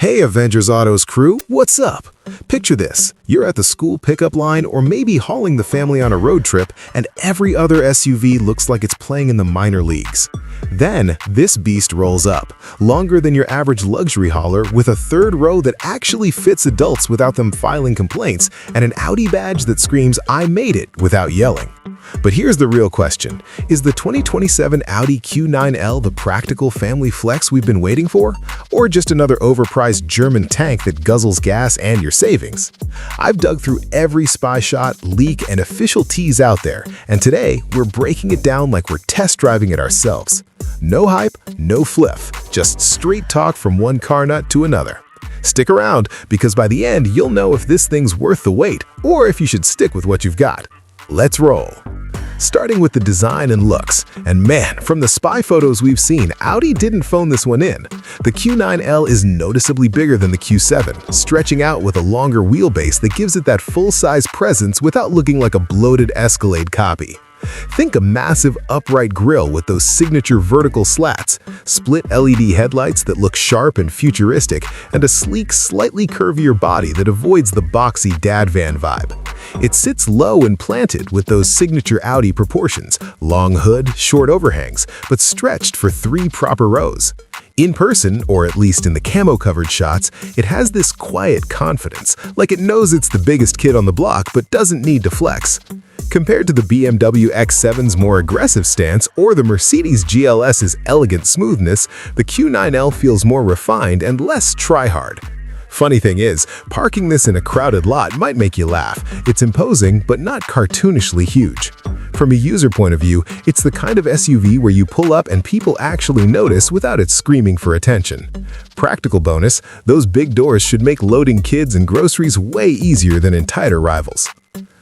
Hey Avengers Autos crew, what's up? Picture this, you're at the school pickup line or maybe hauling the family on a road trip and every other SUV looks like it's playing in the minor leagues. Then, this beast rolls up, longer than your average luxury hauler with a third row that actually fits adults without them filing complaints and an Audi badge that screams, "I made it," without yelling. But here's the real question. Is the 2027 Audi Q9L the practical family flex we've been waiting for? Or just another overpriced German tank that guzzles gas and your savings? I've dug through every spy shot, leak, and official tease out there, and today we're breaking it down like we're test driving it ourselves. No hype, no fluff, just straight talk from one car nut to another. Stick around, because by the end you'll know if this thing's worth the wait, or if you should stick with what you've got. Let's roll. Starting with the design and looks. And man, from the spy photos we've seen, Audi didn't phone this one in. The Q9L is noticeably bigger than the Q7, stretching out with a longer wheelbase that gives it that full-size presence without looking like a bloated Escalade copy. Think a massive upright grille with those signature vertical slats, split LED headlights that look sharp and futuristic, and a sleek, slightly curvier body that avoids the boxy dad van vibe. It sits low and planted with those signature Audi proportions, long hood, short overhangs, but stretched for 3 proper rows. In person, or at least in the camo-covered shots, it has this quiet confidence, like it knows it's the biggest kid on the block but doesn't need to flex. Compared to the BMW X7's more aggressive stance or the Mercedes GLS's elegant smoothness, the Q9L feels more refined and less try-hard. Funny thing is, parking this in a crowded lot might make you laugh. It's imposing, but not cartoonishly huge. From a user point of view, it's the kind of SUV where you pull up and people actually notice without it screaming for attention. Practical bonus, those big doors should make loading kids and groceries way easier than in tighter rivals.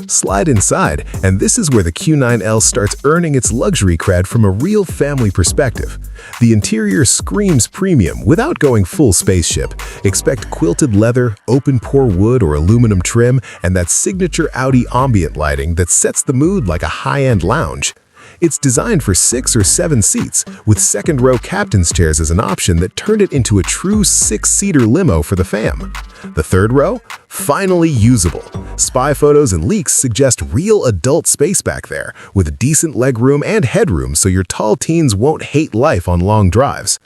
Slide inside, and this is where the Q9L starts earning its luxury cred from a real family perspective. The interior screams premium without going full spaceship. Expect quilted leather, open-pore wood or aluminum trim, and that signature Audi ambient lighting that sets the mood like a high-end lounge. It's designed for 6 or 7 seats, with second-row captain's chairs as an option that turned it into a true 6-seater limo for the fam. The third row? Finally usable. Spy photos and leaks suggest real adult space back there, with decent legroom and headroom so your tall teens won't hate life on long drives.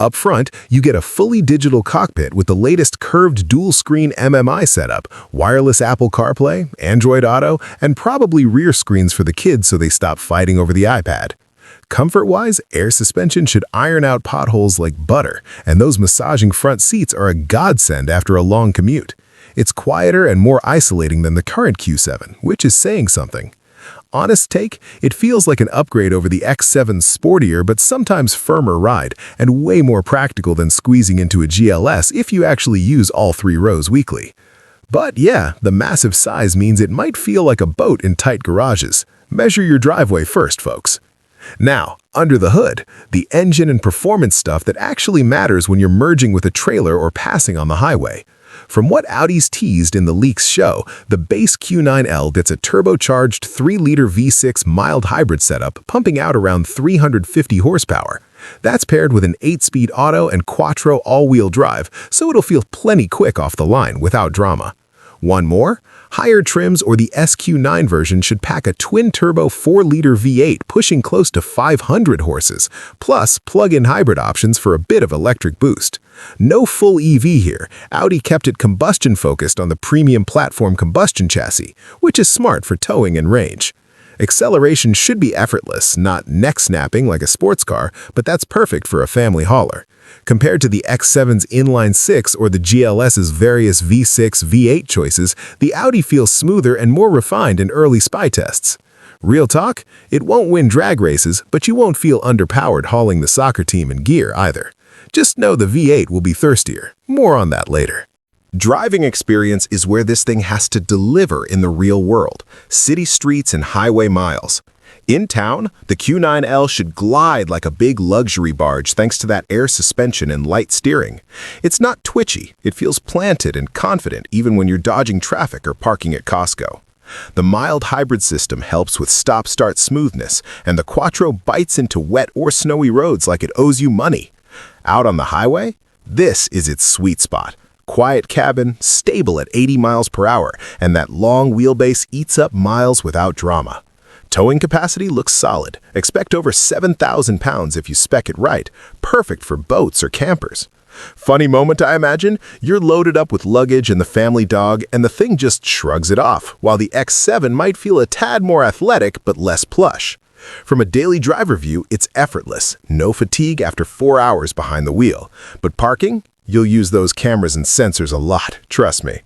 Up front, you get a fully digital cockpit with the latest curved dual-screen MMI setup, wireless Apple CarPlay, Android Auto, and probably rear screens for the kids so they stop fighting over the iPad. Comfort-wise, air suspension should iron out potholes like butter, and those massaging front seats are a godsend after a long commute. It's quieter and more isolating than the current Q7, which is saying something. Honest take, it feels like an upgrade over the X7's sportier but sometimes firmer ride, and way more practical than squeezing into a GLS if you actually use all 3 rows weekly. But yeah, the massive size means it might feel like a boat in tight garages. Measure your driveway first, folks. Now, under the hood, the engine and performance stuff that actually matters when you're merging with a trailer or passing on the highway. From what Audi's teased in the leaks show, the base Q9L gets a turbocharged 3-liter V6 mild hybrid setup pumping out around 350 horsepower. That's paired with an 8-speed auto and quattro all-wheel drive, so it'll feel plenty quick off the line without drama. One more? Higher trims or the SQ9 version should pack a twin-turbo 4-liter V8 pushing close to 500 horses, plus plug-in hybrid options for a bit of electric boost. No full EV here. Audi kept it combustion-focused on the premium platform combustion chassis, which is smart for towing and range. Acceleration should be effortless, not neck-snapping like a sports car, but that's perfect for a family hauler. Compared to the X7's inline-6 or the GLS's various V6, V8 choices, the Audi feels smoother and more refined in early spy tests. Real talk, it won't win drag races, but you won't feel underpowered hauling the soccer team in gear either. Just know the V8 will be thirstier. More on that later. Driving experience is where this thing has to deliver in the real world, city streets and highway miles. In town, the Q9L should glide like a big luxury barge thanks to that air suspension and light steering. It's not twitchy, it feels planted and confident even when you're dodging traffic or parking at Costco. The mild hybrid system helps with stop-start smoothness, and the Quattro bites into wet or snowy roads like it owes you money. Out on the highway, This is its sweet spot. Quiet cabin, stable at 80 miles per hour, and that long wheelbase eats up miles without drama. Towing capacity looks solid. Expect over 7,000 pounds if you spec it right, perfect for boats or campers. Funny moment, I imagine? You're loaded up with luggage and the family dog, and the thing just shrugs it off, while the X7 might feel a tad more athletic but less plush. From a daily driver view, it's effortless, no fatigue after 4 hours behind the wheel. But parking? You'll use those cameras and sensors a lot, trust me.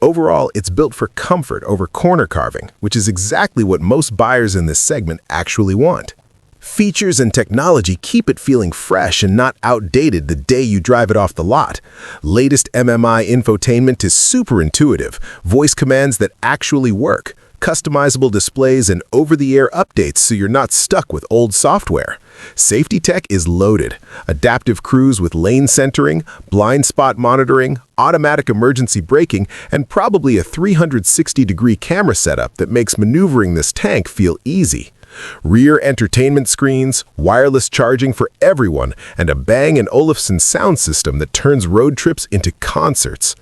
Overall, it's built for comfort over corner carving, which is exactly what most buyers in this segment actually want. Features and technology keep it feeling fresh and not outdated the day you drive it off the lot. Latest MMI infotainment is super intuitive, voice commands that actually work, customizable displays, and over-the-air updates so you're not stuck with old software. Safety tech is loaded. Adaptive cruise with lane centering, blind spot monitoring, automatic emergency braking, and probably a 360-degree camera setup that makes maneuvering this tank feel easy. Rear entertainment screens, wireless charging for everyone, and a Bang & Olufsen sound system that turns road trips into concerts.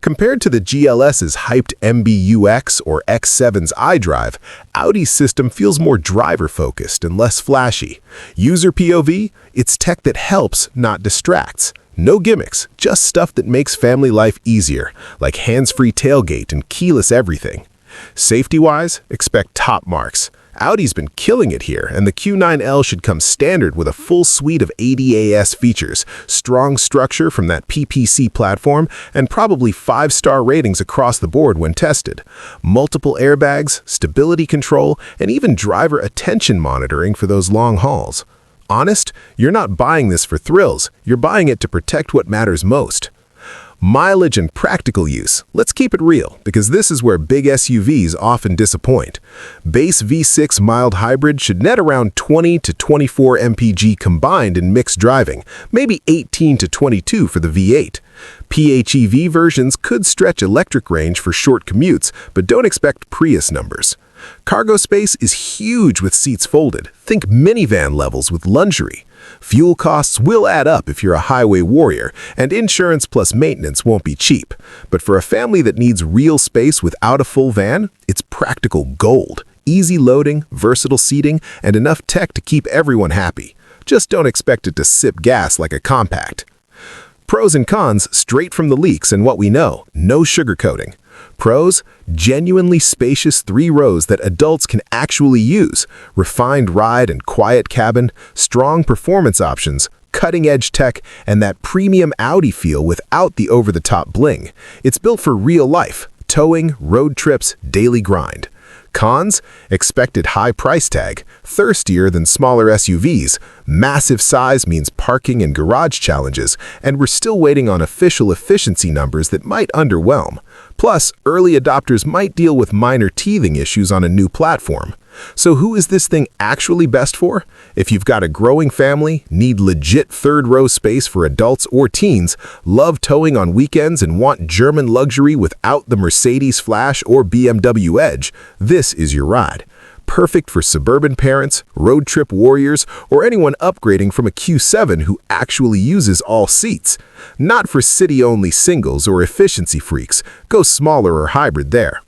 Compared to the GLS's hyped MBUX or X7's iDrive, Audi's system feels more driver-focused and less flashy. User POV, it's tech that helps, not distracts. No gimmicks, just stuff that makes family life easier, like hands-free tailgate and keyless everything. Safety-wise, expect top marks. Audi's been killing it here, and the Q9L should come standard with a full suite of ADAS features, strong structure from that PPC platform, and probably 5-star ratings across the board when tested. Multiple airbags, stability control, and even driver attention monitoring for those long hauls. Honest, you're not buying this for thrills, you're buying it to protect what matters most. Mileage and practical use. Let's keep it real, because this is where big SUVs often disappoint. Base V6 mild hybrid should net around 20 to 24 mpg combined in mixed driving, maybe 18 to 22 for the V8. PHEV versions could stretch electric range for short commutes, but don't expect Prius numbers. Cargo space is huge with seats folded. Think minivan levels with luxury. Fuel costs will add up if you're a highway warrior, and insurance plus maintenance won't be cheap. But for a family that needs real space without a full van, it's practical gold. Easy loading, versatile seating, and enough tech to keep everyone happy. Just don't expect it to sip gas like a compact. Pros and cons straight from the leaks and what we know, no sugarcoating. Pros, genuinely spacious 3 rows that adults can actually use, refined ride and quiet cabin, strong performance options, cutting-edge tech, and that premium Audi feel without the over-the-top bling. It's built for real life, towing, road trips, daily grind. Cons, expected high price tag, thirstier than smaller SUVs, massive size means parking and garage challenges, and we're still waiting on official efficiency numbers that might underwhelm. Plus, early adopters might deal with minor teething issues on a new platform. So who is this thing actually best for? If you've got a growing family, need legit third-row space for adults or teens, love towing on weekends, and want German luxury without the Mercedes Flash or BMW Edge, this is your ride. Perfect for suburban parents, road trip warriors, or anyone upgrading from a Q7 who actually uses all seats. Not for city-only singles or efficiency freaks. Go smaller or hybrid there.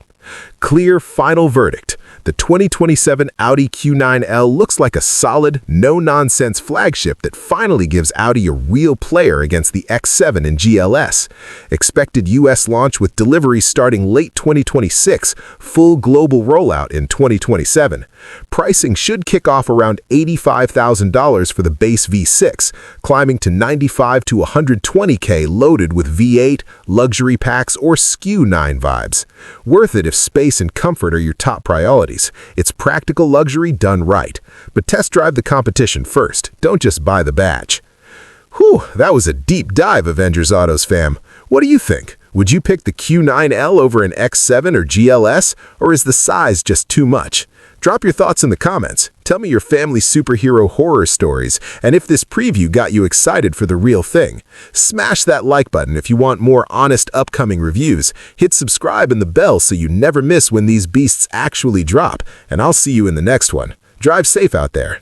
Clear final verdict. The 2027 Audi Q9L looks like a solid, no-nonsense flagship that finally gives Audi a real player against the X7 and GLS. Expected US launch with delivery starting late 2026, full global rollout in 2027. Pricing should kick off around $85,000 for the base V6, climbing to $95 to $120K loaded with V8, luxury packs, or Q9 vibes. Worth it if space and comfort are your top priorities. It's practical luxury done right. But test drive the competition first. Don't just buy the badge. Whew, that was a deep dive, Avengers Autos fam. What do you think? Would you pick the Q9L over an X7 or GLS, or is the size just too much? Drop your thoughts in the comments. Tell me your family superhero horror stories, and if this preview got you excited for the real thing. Smash that like button if you want more honest upcoming reviews. Hit subscribe and the bell so you never miss when these beasts actually drop, and I'll see you in the next one. Drive safe out there.